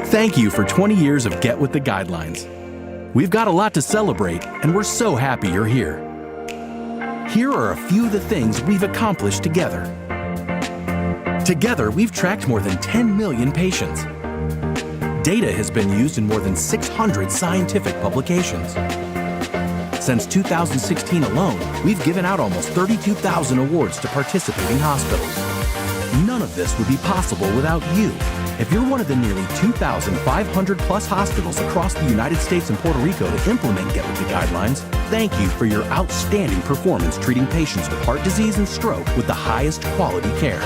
Thank you for 20 years of Get With The Guidelines. We've got a lot to celebrate, and we're so happy you're here. Here are a few of the things we've accomplished together. Together, we've tracked more than 10 million patients. Data has been used in more than 600 scientific publications. Since 2016 alone, we've given out almost 32,000 awards to participating hospitals. None of this would be possible without you. If you're one of the nearly 2,500 plus hospitals across the United States and Puerto Rico to implement Get With The Guidelines, thank you for your outstanding performance treating patients with heart disease and stroke with the highest quality care.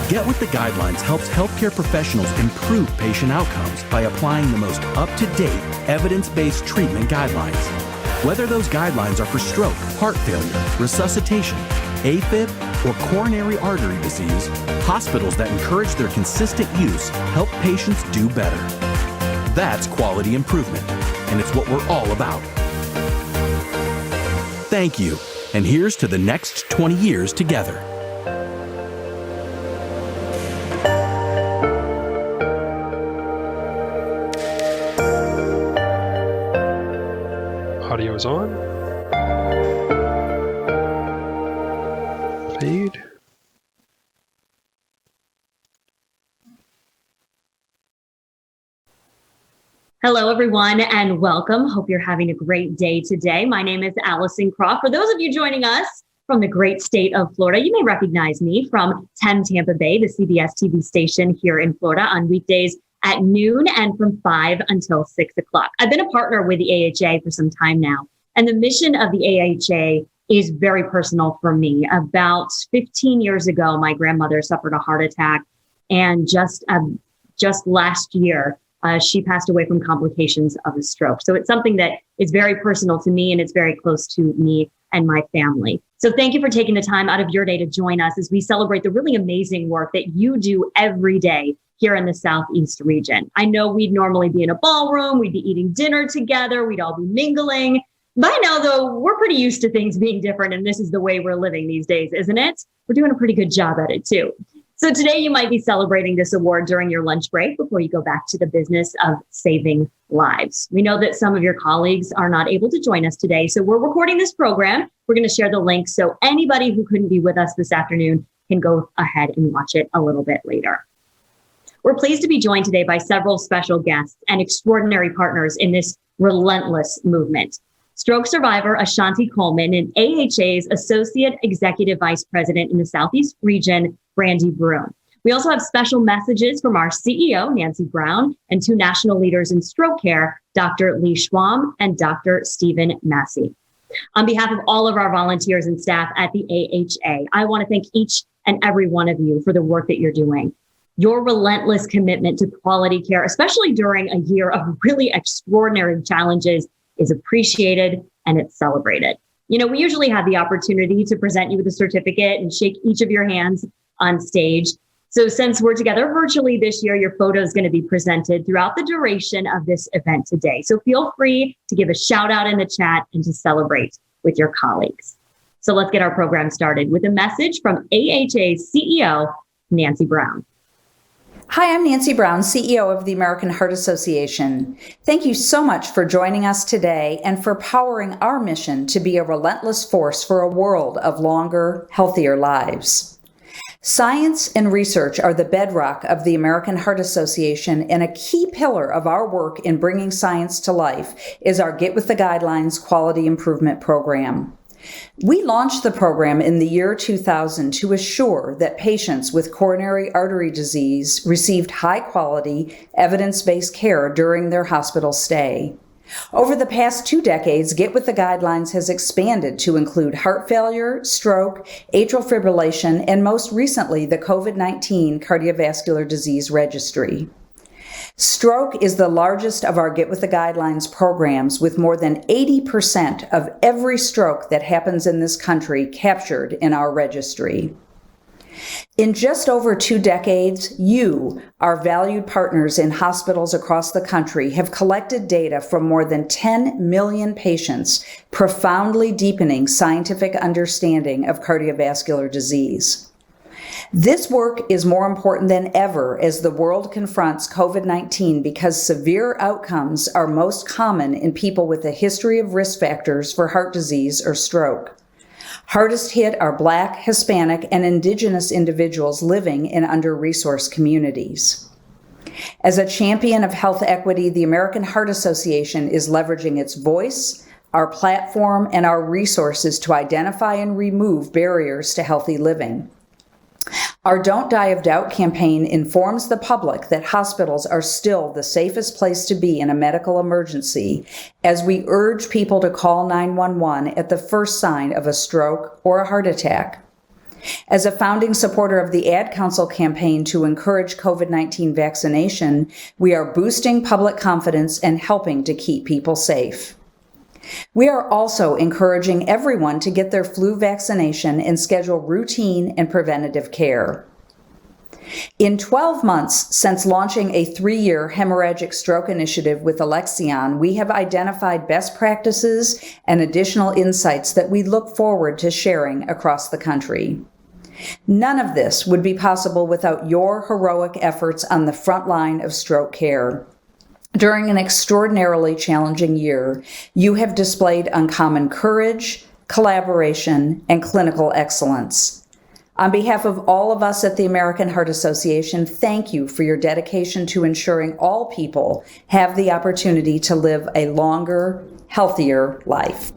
Get With The Guidelines helps healthcare professionals improve patient outcomes by applying the most up-to-date, evidence-based treatment guidelines. Whether those guidelines are for stroke, heart failure, resuscitation, AFib, or coronary artery disease, hospitals that encourage their consistent use help patients do better. That's quality improvement, and it's what we're all about. Thank you, and here's to the next 20 years together. Audio is on. Feed. Hello, everyone, and welcome. Hope you're having a great day today. My name is Allison Kropff. For those of you joining us from the great state of Florida, you may recognize me from 10 Tampa Bay, the CBS TV station here in Florida, on weekdays at noon and from 5 until 6 o'clock. I've been a partner with the AHA for some time now, and the mission of the AHA is very personal for me. About 15 years ago, my grandmother suffered a heart attack, and just last year, she passed away from complications of a stroke. So it's something that is very personal to me, and it's very close to me and my family. So thank you for taking the time out of your day to join us as we celebrate the really amazing work that you do every day here in the Southeast region. I know we'd normally be in a ballroom, we'd be eating dinner together, we'd all be mingling. By now, though, we're pretty used to things being different, and this is the way we're living these days, isn't it? We're doing a pretty good job at it, too. So today, you might be celebrating this award during your lunch break before you go back to the business of saving lives. We know that some of your colleagues are not able to join us today, so we're recording this program. We're going to share the link so anybody who couldn't be with us this afternoon can go ahead and watch it a little bit later. We're pleased to be joined today by several special guests and extraordinary partners in this relentless movement. Stroke survivor Ashanti Coleman and AHA's Associate Executive Vice President in the Southeast region, Brandi Broom. We also have special messages from our CEO, Nancy Brown, and two national leaders in stroke care, Dr. Lee Schwamm and Dr. Stephen Messe. On behalf of all of our volunteers and staff at the AHA, I want to thank each and every one of you for the work that you're doing. Your relentless commitment to quality care, especially during a year of really extraordinary challenges, is appreciated and it's celebrated. You know, we usually have the opportunity to present you with a certificate and shake each of your hands on stage. So since we're together virtually this year, your photo is going to be presented throughout the duration of this event today. So feel free to give a shout out in the chat and to celebrate with your colleagues. So let's get our program started with a message from AHA's CEO, Nancy Brown. Hi, I'm Nancy Brown, CEO of the American Heart Association. Thank you so much for joining us today and for powering our mission to be a relentless force for a world of longer, healthier lives. Science and research are the bedrock of the American Heart Association, and a key pillar of our work in bringing science to life is our Get With The Guidelines Quality Improvement Program. We launched the program in the year 2000 to assure that patients with coronary artery disease received high-quality, evidence-based care during their hospital stay. Over the past 2 decades, Get With The Guidelines has expanded to include heart failure, stroke, atrial fibrillation, and most recently, the COVID-19 cardiovascular disease registry. Stroke is the largest of our Get With The Guidelines programs, with more than 80% of every stroke that happens in this country captured in our registry. In just over 2 decades, you, our valued partners in hospitals across the country, have collected data from more than 10 million patients, profoundly deepening scientific understanding of cardiovascular disease. This work is more important than ever as the world confronts COVID-19 because severe outcomes are most common in people with a history of risk factors for heart disease or stroke. Hardest hit are Black, Hispanic, and Indigenous individuals living in under-resourced communities. As a champion of health equity, the American Heart Association is leveraging its voice, our platform, and our resources to identify and remove barriers to healthy living. Our Don't Die of Doubt campaign informs the public that hospitals are still the safest place to be in a medical emergency, as we urge people to call 911 at the first sign of a stroke or a heart attack. As a founding supporter of the Ad Council campaign to encourage COVID-19 vaccination, we are boosting public confidence and helping to keep people safe. We are also encouraging everyone to get their flu vaccination and schedule routine and preventative care. In 12 months since launching a 3-year hemorrhagic stroke initiative with Alexion, we have identified best practices and additional insights that we look forward to sharing across the country. None of this would be possible without your heroic efforts on the front line of stroke care. During an extraordinarily challenging year, you have displayed uncommon courage, collaboration, and clinical excellence. On behalf of all of us at the American Heart Association, thank you for your dedication to ensuring all people have the opportunity to live a longer, healthier life.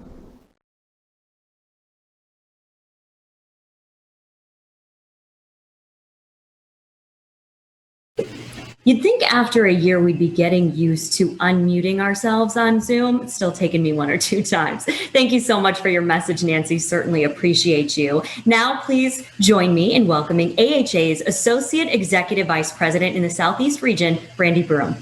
You'd think after a year we'd be getting used to unmuting ourselves on Zoom. It's still taken me 1 or 2 times. Thank you so much for your message, Nancy. Certainly appreciate you. Now, please join me in welcoming AHA's Associate Executive Vice President in the Southeast region, Brandi Broom.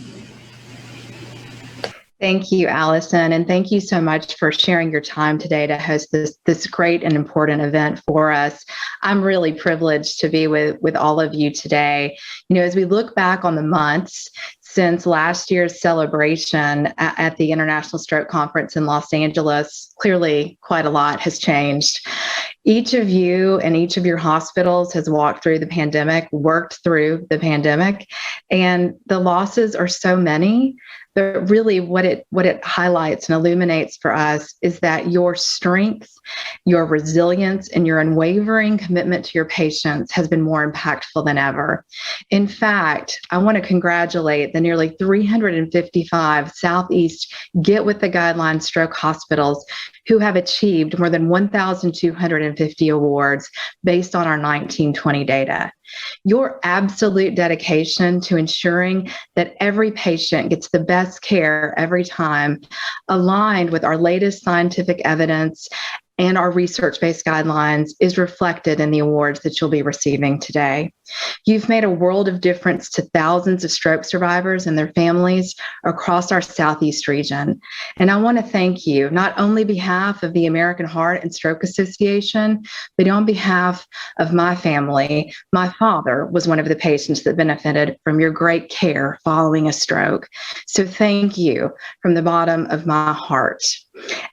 Thank you, Allison, and thank you so much for sharing your time today to host this great and important event for us. I'm really privileged to be with all of you today. You know, as we look back on the months since last year's celebration at the International Stroke Conference in Los Angeles, clearly quite a lot has changed. Each of you and each of your hospitals has walked through the pandemic, worked through the pandemic, and the losses are so many. But really what it highlights and illuminates for us is that your strength, your resilience, and your unwavering commitment to your patients has been more impactful than ever. In fact, I want to congratulate the nearly 355 Southeast Get With The Guidelines stroke hospitals who have achieved more than 1,250 awards based on our 1920 data. Your absolute dedication to ensuring that every patient gets the best care every time, aligned with our latest scientific evidence and our research-based guidelines, is reflected in the awards that you'll be receiving today. You've made a world of difference to thousands of stroke survivors and their families across our Southeast region. And I want to thank you, not only on behalf of the American Heart and Stroke Association, but on behalf of my family. My father was one of the patients that benefited from your great care following a stroke. So thank you from the bottom of my heart.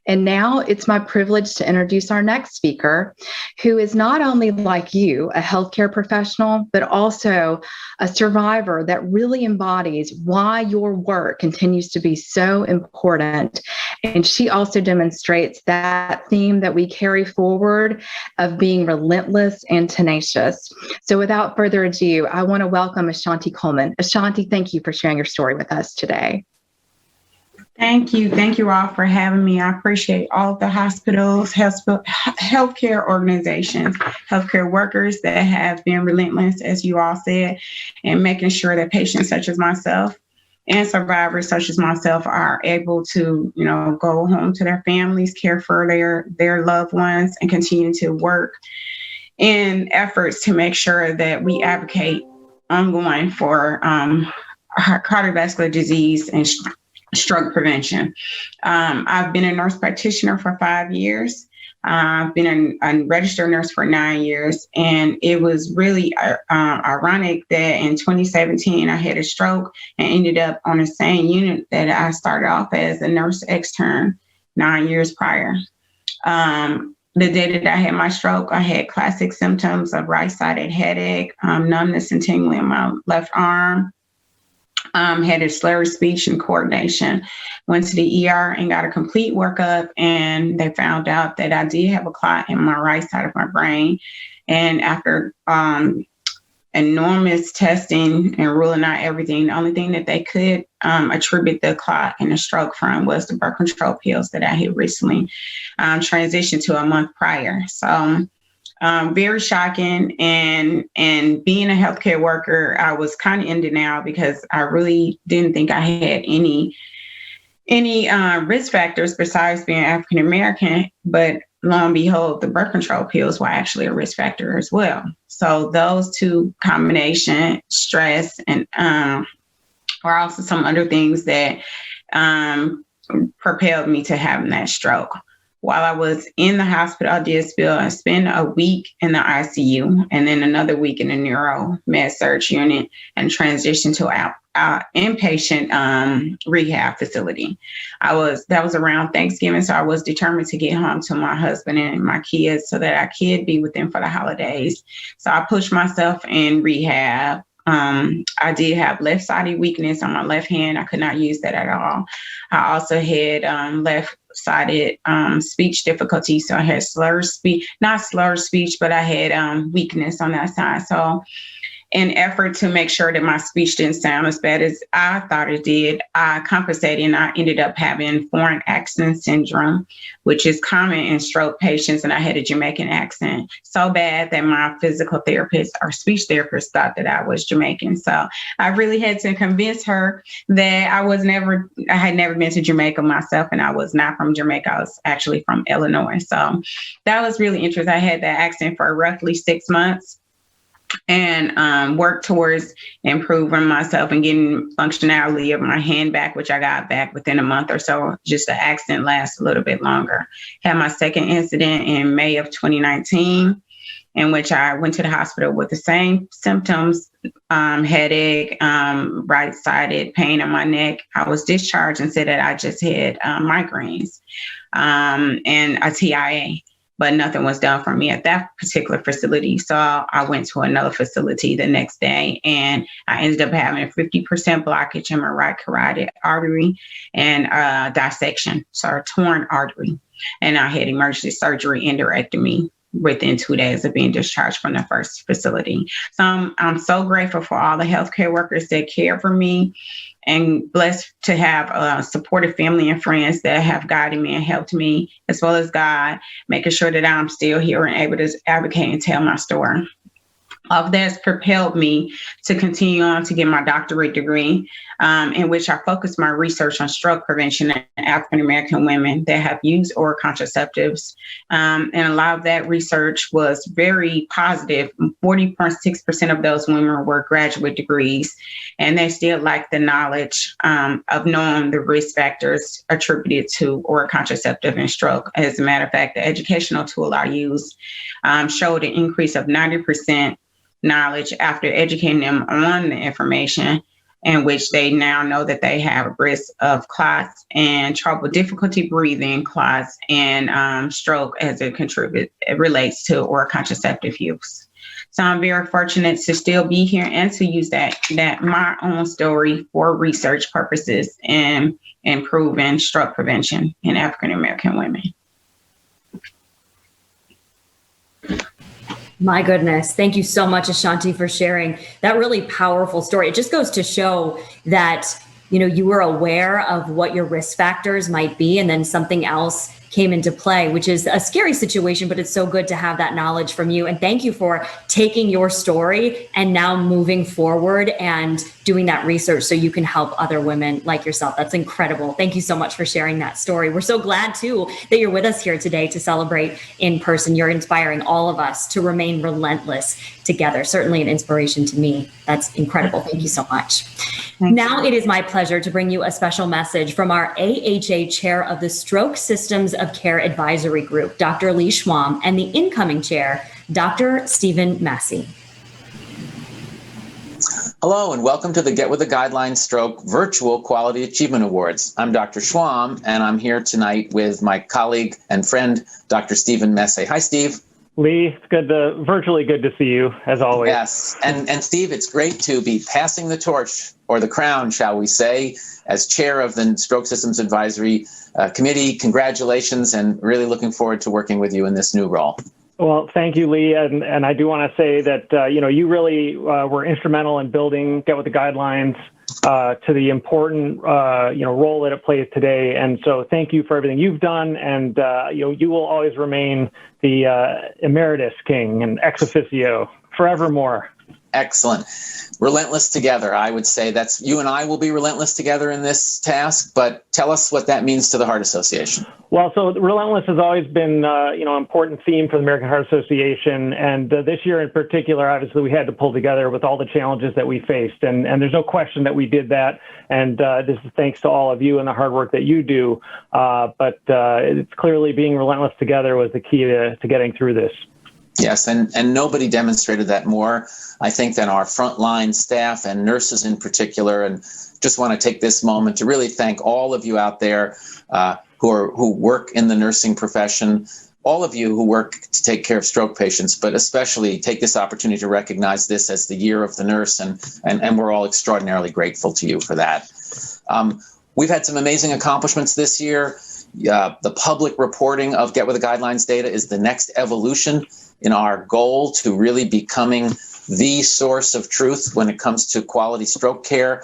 And now it's my privilege to introduce our next speaker, who is not only like you, a healthcare professional, but also a survivor that really embodies why your work continues to be so important. And she also demonstrates that theme that we carry forward of being relentless and tenacious. So without further ado, I want to welcome Ashanti Coleman. Ashanti, thank you for sharing your story with us today. Thank you. Thank you all for having me. I appreciate all of the hospitals, healthcare organizations, healthcare workers that have been relentless, as you all said, and making sure that patients such as myself and survivors such as myself are able to, go home to their families, care for their loved ones, and continue to work in efforts to make sure that we advocate ongoing for cardiovascular disease and stroke prevention. I've been a nurse practitioner for 5 years. I've been a registered nurse for 9 years. And it was really ironic that in 2017, I had a stroke and ended up on the same unit that I started off as a nurse extern 9 years prior. the day that I had my stroke, I had classic symptoms of right-sided headache, numbness and tingling in my left arm, had a slurred speech and coordination. Went to the ER and got a complete workup, and they found out that I did have a clot in my right side of my brain. And after enormous testing and ruling out everything, the only thing that they could attribute the clot and the stroke from was the birth control pills that I had recently transitioned to a month prior. So very shocking. And being a healthcare worker, I was kind of in denial because I really didn't think I had any risk factors besides being African American. But lo and behold, the birth control pills were actually a risk factor as well. So those two combination, stress, and were also some other things that propelled me to having that stroke. While I was in the hospital, I did spend a week in the ICU and then another week in the neuro med surg unit and transitioned to our inpatient rehab facility. That was around Thanksgiving, so I was determined to get home to my husband and my kids so that I could be with them for the holidays. So I pushed myself in rehab. I did have left-sided weakness on my left hand. I could not use that at all. I also had left-sided speech difficulty. So I had not slurred speech, but I had weakness on that side. So in effort to make sure that my speech didn't sound as bad as I thought it did, I compensated and I ended up having foreign accent syndrome, which is common in stroke patients. And I had a Jamaican accent so bad that my physical therapist or speech therapist thought that I was Jamaican. So I really had to convince her that I had never been to Jamaica myself, and I was not from Jamaica. I was actually from Illinois. So that was really interesting. I had that accent for roughly 6 months. And worked towards improving myself and getting functionality of my hand back, which I got back within a month or so. Just the accident lasts a little bit longer. Had my second incident in May of 2019, in which I went to the hospital with the same symptoms, headache, right-sided pain in my neck. I was discharged and said that I just had migraines and a TIA. But nothing was done for me at that particular facility. So I went to another facility the next day, and I ended up having a 50% blockage in my right carotid artery and dissection, so a torn artery. And I had emergency surgery endorectomy within 2 days of being discharged from the first facility. So I'm so grateful for all the healthcare workers that care for me, and blessed to have a supportive family and friends that have guided me and helped me, as well as God, making sure that I'm still here and able to advocate and tell my story. All of that's propelled me to continue on to get my doctorate degree, in which I focused my research on stroke prevention in African American women that have used oral contraceptives. And a lot of that research was very positive. 40.6% of those women were graduate degrees, and they still lack the knowledge of knowing the risk factors attributed to oral contraceptive and stroke. As a matter of fact, the educational tool I used showed an increase of 90% knowledge after educating them on the information, in which they now know that they have a risk of clots and difficulty breathing, clots, and stroke as it relates to oral contraceptive use. So I'm very fortunate to still be here and to use that my own story for research purposes and improving stroke prevention in African American women. My goodness. Thank you so much, Ashanti, for sharing that really powerful story. It just goes to show that, you were aware of what your risk factors might be, and then something else came into play, which is a scary situation, but it's so good to have that knowledge from you. And thank you for taking your story and now moving forward and doing that research so you can help other women like yourself. That's incredible. Thank you so much for sharing that story. We're so glad too that you're with us here today to celebrate in person. You're inspiring all of us to remain relentless together. Certainly an inspiration to me. That's incredible. Thank you so much. Now it is my pleasure to bring you a special message from our AHA Chair of the Stroke Systems of Care Advisory Group, Dr. Lee Schwamm, and the incoming chair, Dr. Stephen Messe. Hello, and welcome to the Get With the Guidelines Stroke Virtual Quality Achievement Awards. I'm Dr. Schwamm, and I'm here tonight with my colleague and friend, Dr. Stephen Messe. Hi, Steve. Lee, it's virtually good to see you, as always. Yes, and Steve, it's great to be passing the torch, or the crown, shall we say, as chair of the Stroke Systems Advisory Committee. Congratulations, and really looking forward to working with you in this new role. Well, thank you, Lee. And I do want to say that, you really were instrumental in building Get With the Guidelines to the important, role that it plays today. And so thank you for everything you've done. And, you will always remain the emeritus king and ex officio forevermore. Excellent. Relentless together. I would say that's you and I will be relentless together in this task, but tell us what that means to the Heart Association. Well, so relentless has always been, an important theme for the American Heart Association. And this year in particular, obviously, we had to pull together with all the challenges that we faced. And there's no question that we did that. And this is thanks to all of you and the hard work that you do. But it's clearly being relentless together was the key to getting through this. Yes, and nobody demonstrated that more, I think, than our frontline staff and nurses in particular. And just want to take this moment to really thank all of you out there who work in the nursing profession, all of you who work to take care of stroke patients, but especially take this opportunity to recognize this as the Year of the Nurse, and we're all extraordinarily grateful to you for that. We've had some amazing accomplishments this year. The public reporting of Get With the Guidelines data is the next evolution in our goal to really becoming the source of truth when it comes to quality stroke care.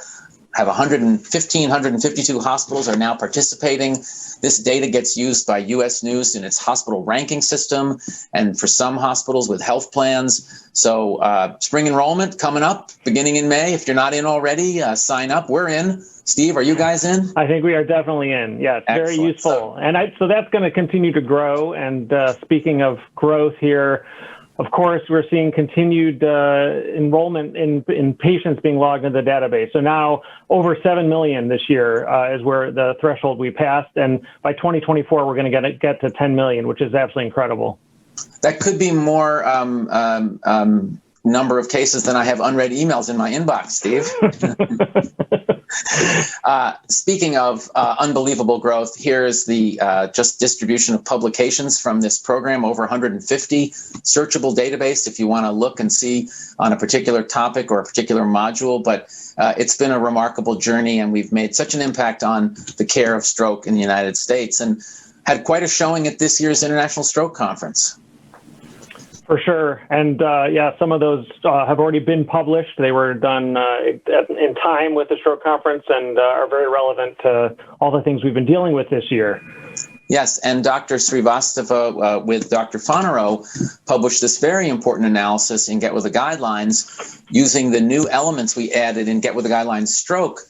Have 152 hospitals are now participating. This data gets used by U.S. News in its hospital ranking system, and for some hospitals with health plans. So spring enrollment coming up beginning in May. If you're not in already, sign up. We're in. Steve, are you guys in? I think we are definitely in. Yeah, it's very useful. So that's going to continue to grow. And speaking of growth here, of course, we're seeing continued enrollment in patients being logged into the database. So now over 7 million this year is where the threshold we passed. And by 2024, we're going to get to 10 million, which is absolutely incredible. That could be more number of cases than I have unread emails in my inbox, Steve. Speaking of unbelievable growth, here's the just distribution of publications from this program, over 150 searchable database if you want to look and see on a particular topic or a particular module. But it's been a remarkable journey, and we've made such an impact on the care of stroke in the United States, and had quite a showing at this year's International Stroke Conference. For sure. And some of those have already been published. They were done in time with the stroke conference and are very relevant to all the things we've been dealing with this year. Yes, and Dr. Srivastava with Dr. Fonero published this very important analysis in Get With the Guidelines using the new elements we added in Get With the Guidelines Stroke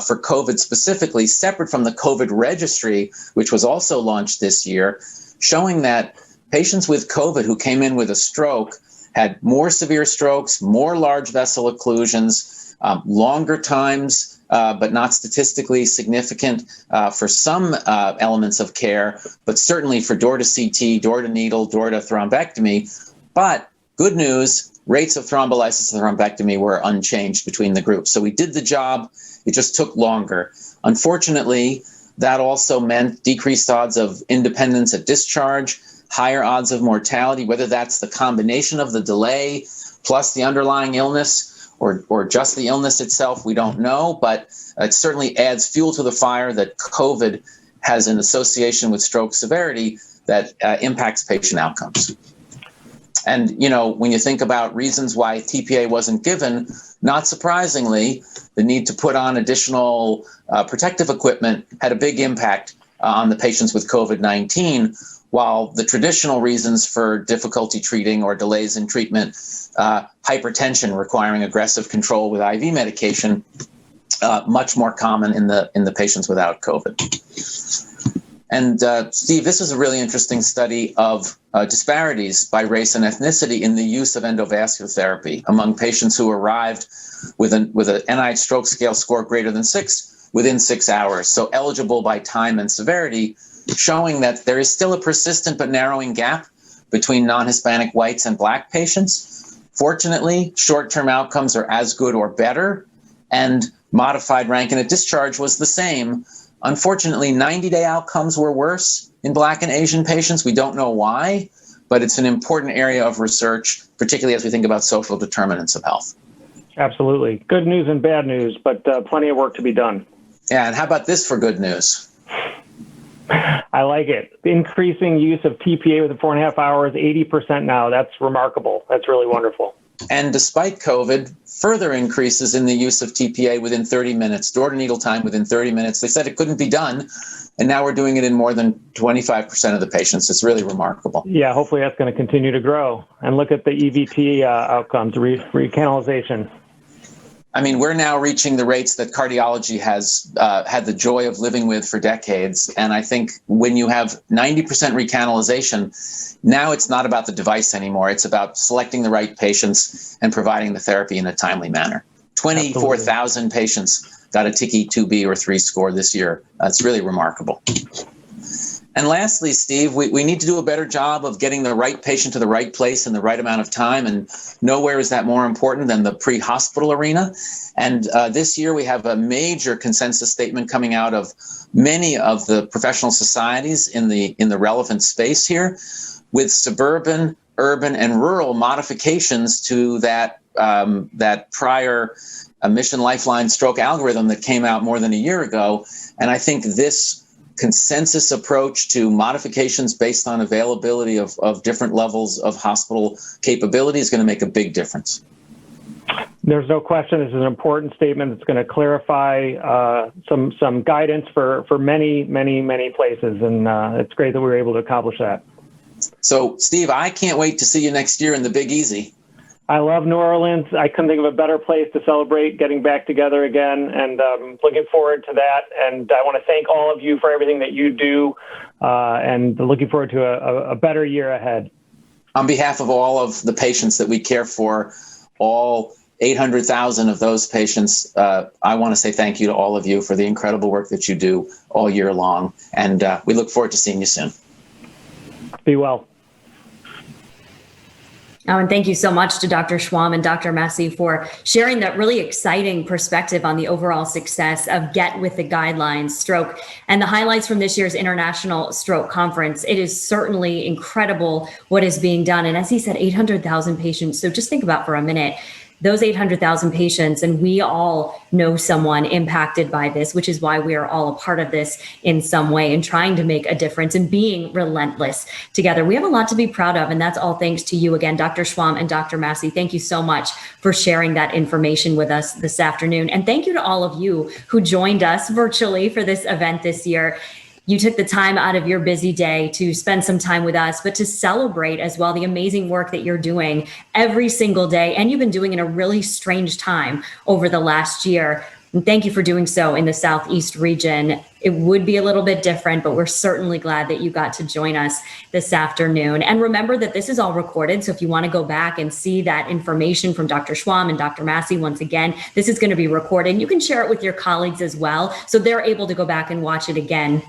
for COVID specifically, separate from the COVID registry, which was also launched this year, showing that patients with COVID who came in with a stroke had more severe strokes, more large vessel occlusions, longer times, but not statistically significant for some elements of care, but certainly for door to CT, door to needle, door to thrombectomy. But good news, rates of thrombolysis and thrombectomy were unchanged between the groups. So we did the job, it just took longer. Unfortunately, that also meant decreased odds of independence at discharge, higher odds of mortality, whether that's the combination of the delay plus the underlying illness or just the illness itself, we don't know, but it certainly adds fuel to the fire that COVID has an association with stroke severity that impacts patient outcomes. And, when you think about reasons why TPA wasn't given, not surprisingly, the need to put on additional protective equipment had a big impact on the patients with COVID-19, while the traditional reasons for difficulty treating or delays in treatment, hypertension requiring aggressive control with IV medication, much more common in the patients without COVID. And Steve, this is a really interesting study of disparities by race and ethnicity in the use of endovascular therapy among patients who arrived with an NIH stroke scale score greater than 6 within 6 hours, so eligible by time and severity, showing that there is still a persistent but narrowing gap between non-Hispanic whites and Black patients. Fortunately, short-term outcomes are as good or better, and modified ranking at discharge was the same. Unfortunately, 90-day outcomes were worse in Black and Asian patients. We don't know why, but it's an important area of research, particularly as we think about social determinants of health. Absolutely. Good news and bad news, but plenty of work to be done. Yeah, and how about this for good news? I like it. Increasing use of TPA within 4.5 hours, 80% now. That's remarkable. That's really wonderful. And despite COVID, further increases in the use of TPA within 30 minutes, door-to-needle time within 30 minutes. They said it couldn't be done, and now we're doing it in more than 25% of the patients. It's really remarkable. Yeah, hopefully that's going to continue to grow. And look at the EVT outcomes, recanalization. I mean, we're now reaching the rates that cardiology has had the joy of living with for decades. And I think when you have 90% recanalization, now it's not about the device anymore. It's about selecting the right patients and providing the therapy in a timely manner. 24,000 patients got a TICI 2B or 3 score this year. That's really remarkable. And lastly, Steve, we need to do a better job of getting the right patient to the right place in the right amount of time. And nowhere is that more important than the pre-hospital arena. And this year we have a major consensus statement coming out of many of the professional societies in the relevant space here, with suburban, urban, and rural modifications to that prior Mission Lifeline stroke algorithm that came out more than a year ago. And I think this consensus approach to modifications based on availability of different levels of hospital capability is going to make a big difference. There's no question this is an important statement. It's going to clarify some guidance for many, many, many places. And it's great that we were able to accomplish that. So, Steve, I can't wait to see you next year in the Big Easy. I love New Orleans. I couldn't think of a better place to celebrate getting back together again, and looking forward to that. And I want to thank all of you for everything that you do, and looking forward to a better year ahead. On behalf of all of the patients that we care for, all 800,000 of those patients, I want to say thank you to all of you for the incredible work that you do all year long. And we look forward to seeing you soon. Be well. Oh, and thank you so much to Dr. Schwamm and Dr. Messe for sharing that really exciting perspective on the overall success of Get With The Guidelines Stroke and the highlights from this year's International Stroke Conference. It is certainly incredible what is being done. And as he said, 800,000 patients. So just think about for a minute, those 800,000 patients, and we all know someone impacted by this, which is why we are all a part of this in some way and trying to make a difference and being relentless together. We have a lot to be proud of, and that's all thanks to you again, Dr. Schwamm and Dr. Messe. Thank you so much for sharing that information with us this afternoon. And thank you to all of you who joined us virtually for this event this year. You took the time out of your busy day to spend some time with us, but to celebrate as well the amazing work that you're doing every single day. And you've been doing in a really strange time over the last year. And thank you for doing so in the Southeast region. It would be a little bit different, but we're certainly glad that you got to join us this afternoon. And remember that this is all recorded. So if you want to go back and see that information from Dr. Schwamm and Dr. Messe, once again, this is going to be recorded. You can share it with your colleagues as well, so they're able to go back and watch it again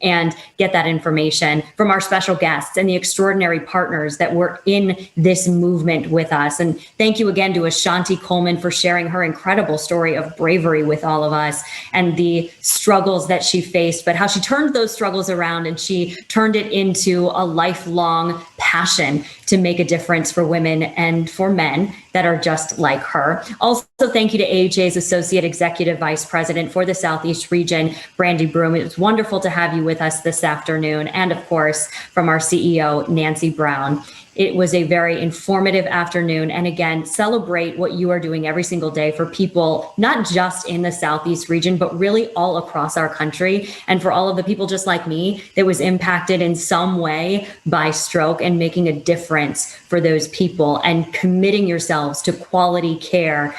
and get that information from our special guests and the extraordinary partners that were in this movement with us. And thank you again to Ashanti Coleman for sharing her incredible story of bravery with all of us and the struggles that she faced, but how she turned those struggles around and she turned it into a lifelong passion to make a difference for women and for men that are just like her. Also, thank you to AHA's Associate Executive Vice President for the Southeast region, Brandi Broom. It was wonderful to have you with us this afternoon. And of course, from our CEO, Nancy Brown. It was a very informative afternoon. And again, celebrate what you are doing every single day for people, not just in the Southeast region, but really all across our country. And for all of the people just like me that was impacted in some way by stroke, and making a difference for those people and committing yourselves to quality care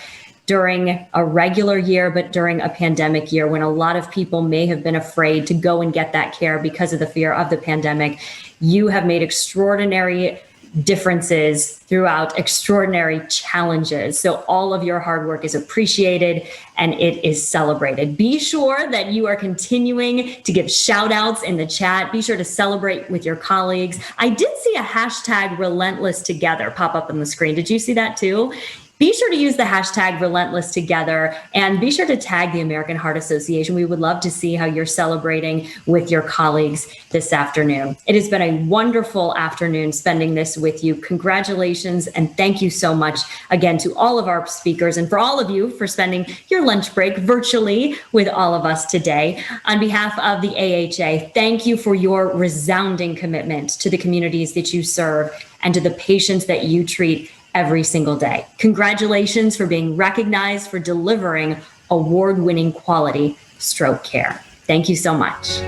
during a regular year, but during a pandemic year when a lot of people may have been afraid to go and get that care because of the fear of the pandemic. You have made extraordinary differences throughout extraordinary challenges. So all of your hard work is appreciated and it is celebrated. Be sure that you are continuing to give shout outs in the chat. Be sure to celebrate with your colleagues. I did see a hashtag Relentless Together pop up on the screen. Did you see that too? Be sure to use the hashtag Relentless Together and be sure to tag the American Heart Association. We would love to see how you're celebrating with your colleagues this afternoon. It has been a wonderful afternoon spending this with you. Congratulations and thank you so much again to all of our speakers and for all of you for spending your lunch break virtually with all of us today. On behalf of the AHA, thank you for your resounding commitment to the communities that you serve and to the patients that you treat every single day. Congratulations for being recognized for delivering award-winning quality stroke care. Thank you so much.